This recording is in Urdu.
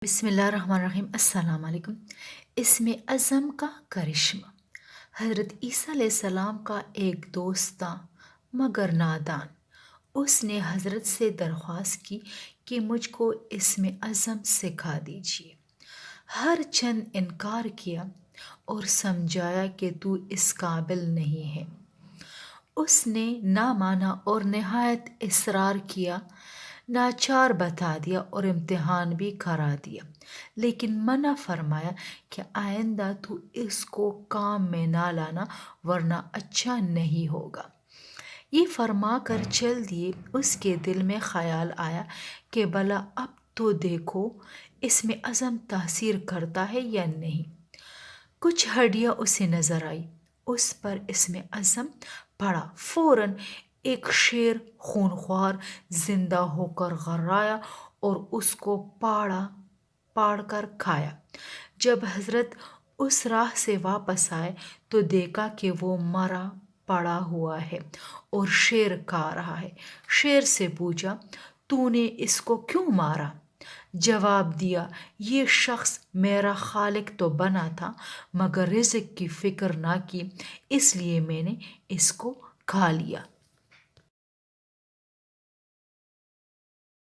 بسم اللہ الرحمن الرحیم۔ السلام علیکم۔ اسم اعظم کا کرشمہ۔ حضرت عیسیٰ علیہ السلام کا ایک دوست تھا مگر نادان۔ اس نے حضرت سے درخواست کی کہ مجھ کو اسم اعظم سکھا دیجیے۔ ہر چند انکار کیا اور سمجھایا کہ تو اس قابل نہیں ہے۔ اس نے نہ مانا اور نہایت اصرار کیا، ناچار بتا دیا اور امتحان بھی کرا دیا، لیکن منع فرمایا کہ آئندہ تو اس کو کام میں نہ لانا ورنہ اچھا نہیں ہوگا۔ یہ فرما کر چل دیے۔ اس کے دل میں خیال آیا کہ بھلا اب تو دیکھو اسم اعظم تاثیر کرتا ہے یا نہیں۔ کچھ ہڈیاں اسے نظر آئی، اس پر اسم اعظم پڑھا، فوراً ایک شیر خونخوار زندہ ہو کر غرایا اور اس کو پاڑ کر کھایا۔ جب حضرت اس راہ سے واپس آئے تو دیکھا کہ وہ مرا پڑا ہوا ہے اور شیر کھا رہا ہے۔ شیر سے پوچھا، تو نے اس کو کیوں مارا؟ جواب دیا، یہ شخص میرا خالق تو بنا تھا مگر رزق کی فکر نہ کی، اس لیے میں نے اس کو کھا لیا۔